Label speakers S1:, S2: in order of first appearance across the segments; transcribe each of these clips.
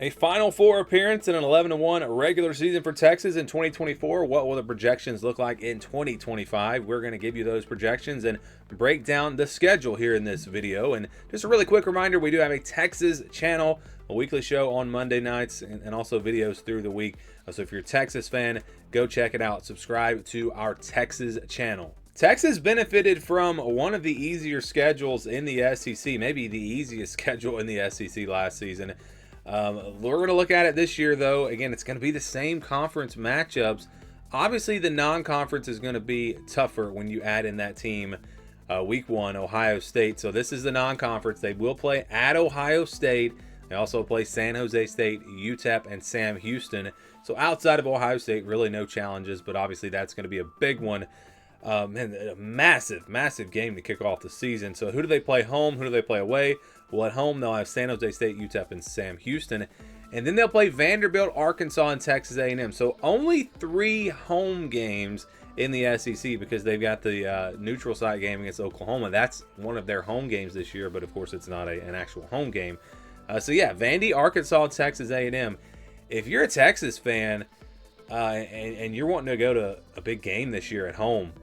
S1: A Final Four appearance and an 11-1 regular season for Texas in 2024. What will the projections look like in 2025? We're going to give you those projections and break down the schedule here in this video. And just a really quick reminder, we do have a Texas channel, a weekly show on Monday nights, and also videos through the week. So if you're a Texas fan, go check it out. Subscribe to our Texas channel. Texas benefited from one of the easier schedules in the SEC, maybe the easiest schedule in the SEC last season. We're going to look at it this year, though. Again, it's going to be the same conference matchups. Obviously, the non-conference is going to be tougher when you add in that team week one, Ohio State. So this is the non-conference. They will play at Ohio State. They also play San Jose State, UTEP, and Sam Houston. So outside of Ohio State, really no challenges, but obviously that's going to be a big one. And a massive game to kick off the season. So who do they play home? Who do they play away? Well, at home, they'll have San Jose State, UTEP, and Sam Houston. And then they'll play Vanderbilt, Arkansas, and Texas A&M. So only 3 home games in the SEC because they've got the neutral site game against Oklahoma. That's one of their home games this year, but of course it's not an actual home game. So yeah, Vandy, Arkansas, Texas A&M. If you're a Texas fan and you're wanting to go to a big game this year at home,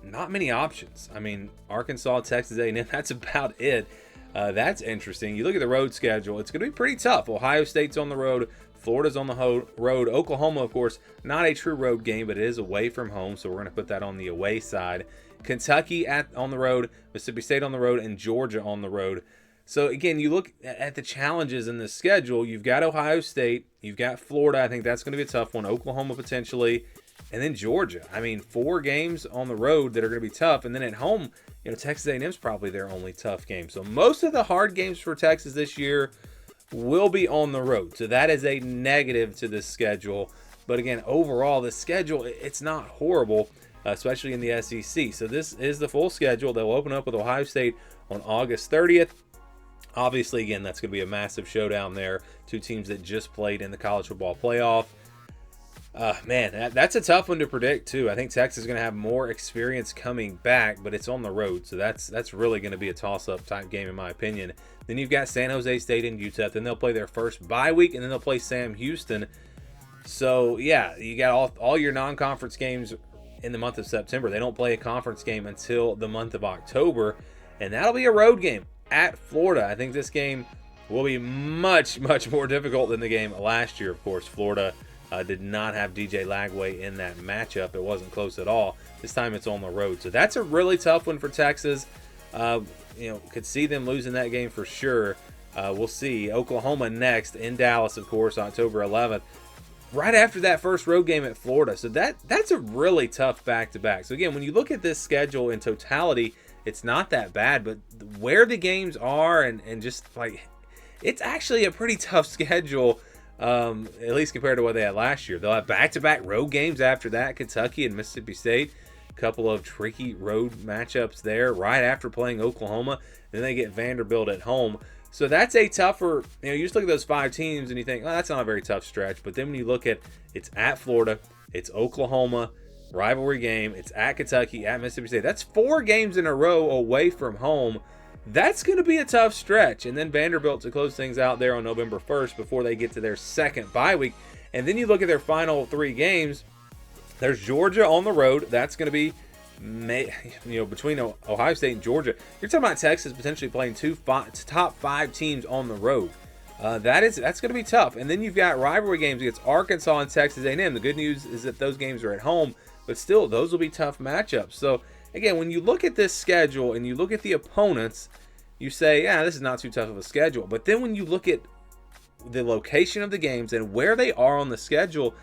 S1: not many options. I mean, Arkansas, Texas A&M, that's about it. That's interesting. You look at the road schedule, it's going to be pretty tough. Ohio State's on the road. Florida's on the road. Oklahoma, of course, not a true road game, but it is away from home, so we're going to put that on the away side. Kentucky on the road, Mississippi State on the road, and Georgia on the road. So, again, you look at the challenges in the schedule. You've got Ohio State. You've got Florida. I think that's going to be a tough one. Oklahoma, potentially. And then Georgia. I mean, 4 games on the road that are going to be tough. And then at home, Texas A&M's probably their only tough game. So most of the hard games for Texas this year will be on the road. So that is a negative to this schedule. But again, overall, the schedule, it's not horrible, especially in the SEC. So this is the full schedule. They'll open up with Ohio State on August 30th. Obviously, again, that's going to be a massive showdown there. 2 teams that just played in the college football playoff. Man, that's a tough one to predict, too. I think Texas is going to have more experience coming back, but it's on the road. So that's really going to be a toss-up type game, in my opinion. Then you've got San Jose State and UTEP. Then they'll play their first bye week, and then they'll play Sam Houston. So, yeah, you got all your non-conference games in the month of September. They don't play a conference game until the month of October, and that'll be a road game at Florida. I think this game will be much more difficult than the game last year. Of course, Florida did not have DJ Lagway in that matchup. It wasn't close at all. This time it's on the road. So that's a really tough one for Texas. Could see them losing that game for sure. We'll see. Oklahoma next in Dallas, of course, October 11th. Right after that first road game at Florida. So that's a really tough back-to-back. So again, when you look at this schedule in totality, it's not that bad. But where the games are and just like, it's actually a pretty tough schedule. At least compared to what they had last year. They'll have back-to-back road games after that, Kentucky and Mississippi State. A couple of tricky road matchups there right after playing Oklahoma. Then they get Vanderbilt at home. So that's a tougher, you just look at those 5 teams and you think, oh, that's not a very tough stretch. But then when you look at, it's at Florida, it's Oklahoma, rivalry game, it's at Kentucky, at Mississippi State. That's 4 games in a row away from home. That's going to be a tough stretch. And then Vanderbilt to close things out there on November 1st before they get to their second bye week. And then you look at their final 3 games. There's Georgia on the road. That's going to be, between Ohio State and Georgia. You're talking about Texas potentially playing 2 top 5 teams on the road. That's going to be tough. And then you've got rivalry games against Arkansas and Texas A&M. The good news is that those games are at home, but still, those will be tough matchups. So, again, when you look at this schedule and you look at the opponents, you say, yeah, this is not too tough of a schedule. But then when you look at the location of the games and where they are on the schedule,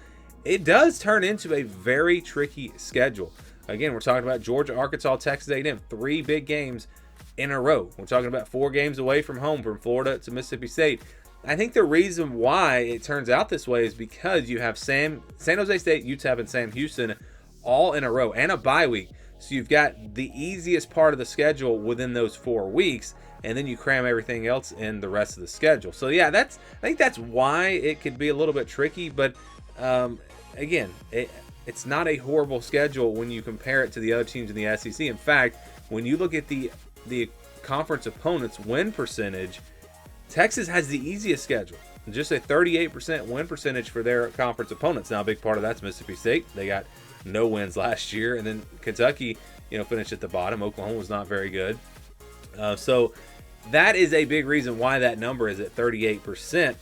S1: it does turn into a very tricky schedule. Again, we're talking about Georgia, Arkansas, Texas A&M, 3 big games in a row. We're talking about 4 games away from home, from Florida to Mississippi State. I think the reason why it turns out this way is because you have San Jose State, UTEP, and Sam Houston all in a row and a bye week. So you've got the easiest part of the schedule within those 4 weeks, and then you cram everything else in the rest of the schedule. So yeah, I think that's why it could be a little bit tricky. But again, it's not a horrible schedule when you compare it to the other teams in the SEC. In fact, when you look at the conference opponents' win percentage, Texas has the easiest schedule. just a 38% win percentage for their conference opponents. Now, a big part of that's Mississippi State. They got no wins last year, and then Kentucky, finished at the bottom. Oklahoma was not very good. So that is a big reason why that number is at 38%.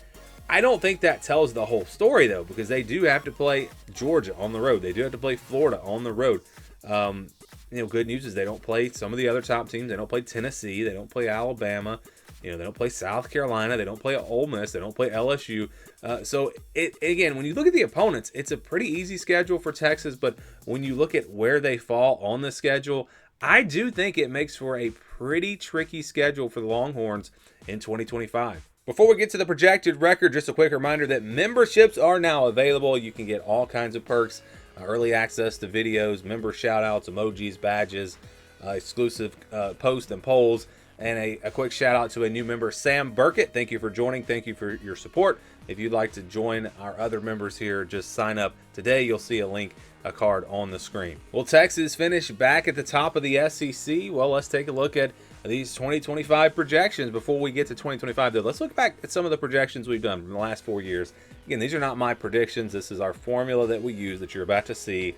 S1: I don't think that tells the whole story, though, because they do have to play Georgia on the road. They do have to play Florida on the road. Good news is they don't play some of the other top teams. They don't play Tennessee. They don't play Alabama. They don't play South Carolina. They don't play Ole Miss. They don't play LSU. So, again, when you look at the opponents, it's a pretty easy schedule for Texas. But when you look at where they fall on the schedule, I do think it makes for a pretty tricky schedule for the Longhorns in 2025. Before we get to the projected record, just a quick reminder that memberships are now available. You can get all kinds of perks, early access to videos, member shout-outs, emojis, badges, exclusive posts and polls, and a quick shout-out to a new member, Sam Burkett. Thank you for joining. Thank you for your support. If you'd like to join our other members here, just sign up today. You'll see a card on the screen. Will Texas finish back at the top of the SEC? Well, let's take a look at these 2025 projections. Before we get to 2025, though, let's look back at some of the projections we've done from the last 4 years. Again, these are not my predictions. This is our formula that we use that you're about to see.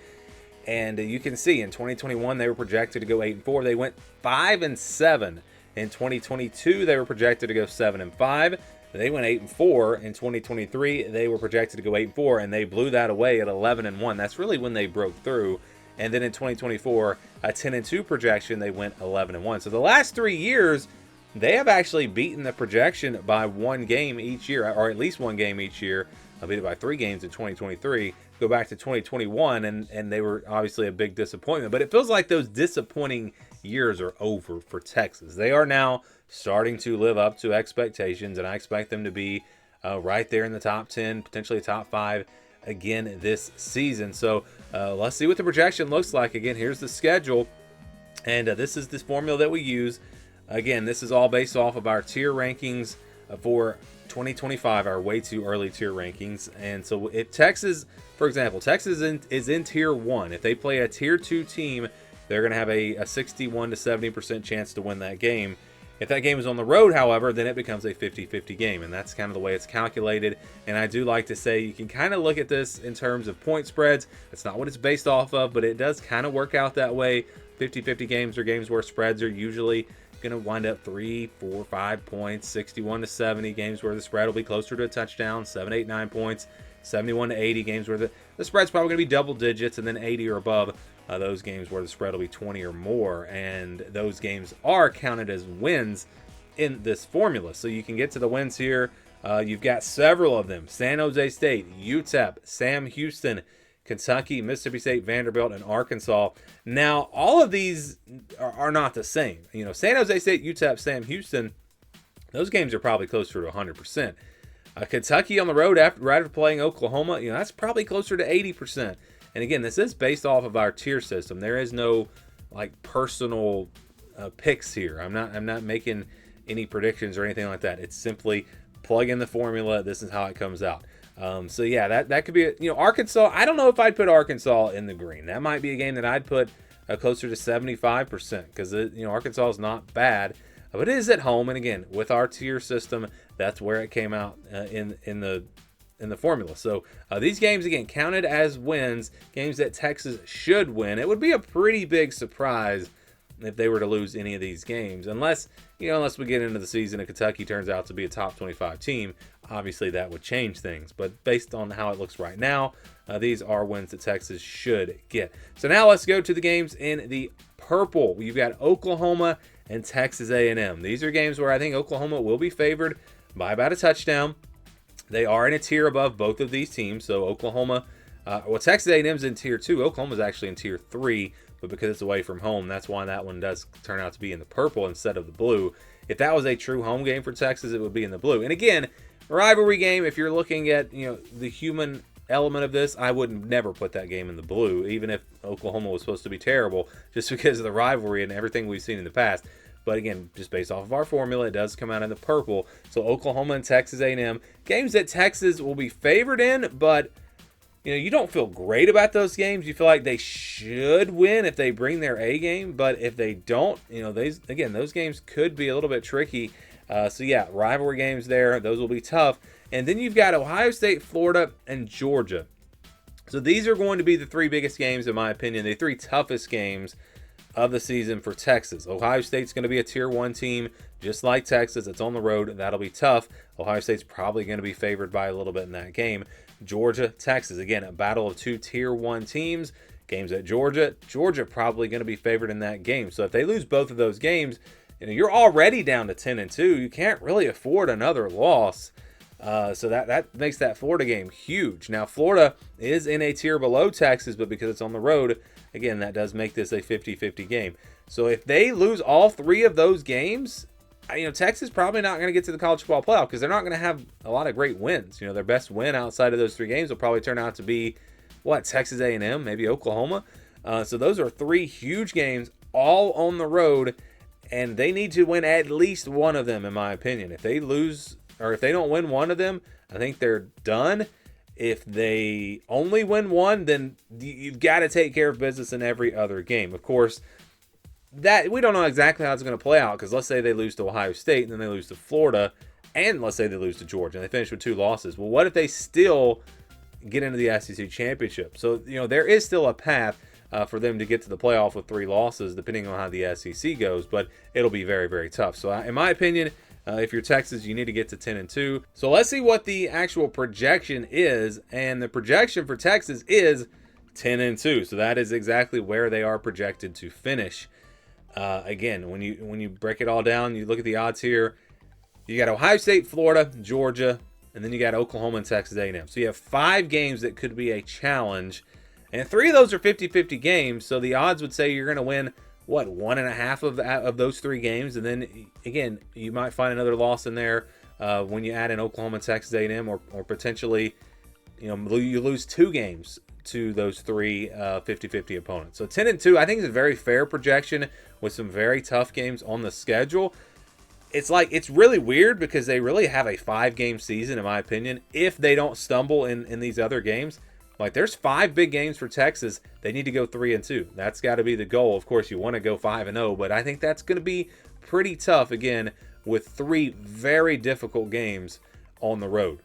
S1: And you can see in 2021, they were projected to go 8-4. They went 5-7. In 2022, they were projected to go 7-5. They went 8-4. In 2023, they were projected to go 8-4, and they blew that away at 11-1. That's really when they broke through. And then in 2024, a 10-2 projection, they went 11-1. So the last 3 years, they have actually beaten the projection by one game each year, or at least one game each year. I beat it by 3 games in 2023. Go back to 2021, and they were obviously a big disappointment. But it feels like those disappointing years are over for Texas. They are now starting to live up to expectations, and I expect them to be right there in the top 10, potentially top 5 again this season. So let's see what the projection looks like. Again, here's the schedule, and this is this formula that we use. Again, this is all based off of our tier rankings for 2025, our way too early tier rankings. And so if Texas, for example, Texas is in tier 1. If they play a tier 2 team, they're going to have a 61 to 70% chance to win that game. If that game is on the road, however, then it becomes a 50-50 game, and that's kind of the way it's calculated. And I do like to say you can kind of look at this in terms of point spreads. That's not what it's based off of, but it does kind of work out that way. 50-50 games are games where spreads are usually going to wind up 3, 4, 5 points. 61 to 70 games where the spread will be closer to a touchdown. 7, 8, 9 points. 71 to 80 games where the spread's probably going to be double digits, and then 80 or above. Those games where the spread will be 20 or more, and those games are counted as wins in this formula. So you can get to the wins here. You've got several of them: San Jose State, UTEP, Sam Houston, Kentucky, Mississippi State, Vanderbilt, and Arkansas. Now, all of these are not the same. San Jose State, UTEP, Sam Houston, those games are probably closer to 100%. Kentucky on the road right after playing Oklahoma, that's probably closer to 80%. And again, this is based off of our tier system. There is no personal picks here. I'm not making any predictions or anything like that. It's simply plug in the formula. This is how it comes out. So yeah, that could be Arkansas. I don't know if I'd put Arkansas in the green. That might be a game that I'd put closer to 75% because Arkansas is not bad, but it is at home. And again, with our tier system, that's where it came out in the formula. So these games, again, counted as wins, games that Texas should win. It would be a pretty big surprise if they were to lose any of these games, unless we get into the season and Kentucky turns out to be a top 25 team. Obviously, that would change things. But based on how it looks right now, these are wins that Texas should get. So now let's go to the games in the purple. You've got Oklahoma and Texas A&M. These are games where I think Oklahoma will be favored by about a touchdown. They are in a tier above both of these teams. So Oklahoma, Texas A&M's in tier 2. Oklahoma's actually in tier 3, but because it's away from home, that's why that one does turn out to be in the purple instead of the blue. If that was a true home game for Texas, it would be in the blue. And again, rivalry game, if you're looking at the human element of this, I would never put that game in the blue, even if Oklahoma was supposed to be terrible, just because of the rivalry and everything we've seen in the past. But again, just based off of our formula, it does come out in the purple. So Oklahoma and Texas A&M, games that Texas will be favored in, but you don't feel great about those games. You feel like they should win if they bring their A game, but if they don't, those games could be a little bit tricky. So yeah, rivalry games there, those will be tough. And then you've got Ohio State, Florida, and Georgia. So these are going to be the three biggest games, in my opinion, the three toughest games of the season for Texas. Ohio State's going to be a Tier 1 team, just like Texas. It's on the road. That'll be tough. Ohio State's probably going to be favored by a little bit in that game. Georgia, Texas. Again, a battle of two Tier 1 teams. Games at Georgia. Georgia probably going to be favored in that game. So if they lose both of those games, you're already down to 10-2. You can't really afford another loss. So that makes that Florida game huge. Now, Florida is in a tier below Texas, but because it's on the road, again, that does make this a 50-50 game. So if they lose all three of those games, Texas probably not going to get to the college football playoff because they're not going to have a lot of great wins. Their best win outside of those three games will probably turn out to be, Texas A&M, maybe Oklahoma. So those are three huge games all on the road, and they need to win at least one of them, in my opinion. If they lose, or if they don't win one of them, I think they're done. If they only win one, then you've got to take care of business in every other game. Of course, that we don't know exactly how it's going to play out, because let's say they lose to Ohio State and then they lose to Florida, and let's say they lose to Georgia and they finish with 2 losses. Well, what if they still get into the SEC championship? So there is still a path for them to get to the playoff with 3 losses, depending on how the SEC goes, but it'll be very, very tough. So in my opinion, if you're Texas, you need to get to 10-2. So let's see what the actual projection is, and the projection for Texas is 10-2. So that is exactly where they are projected to finish. Again, when you break it all down, you look at the odds here. You got Ohio State, Florida, Georgia, and then you got Oklahoma and Texas A&M. So you have 5 games that could be a challenge, and 3 of those are 50-50 games. So the odds would say you're going to win 1.5 of those 3 games, and then again you might find another loss in there when you add in Oklahoma and Texas A&M, or potentially you lose 2 games to those 3 50-50 opponents. So 10-2 I think is a very fair projection with some very tough games on the schedule. It's really weird because they really have a 5-game season, in my opinion, if they don't stumble in these other games. There's 5 big games for Texas. They need to go 3-2. That's got to be the goal. Of course, you want to go 5-0, but I think that's going to be pretty tough, again, with 3 very difficult games on the road.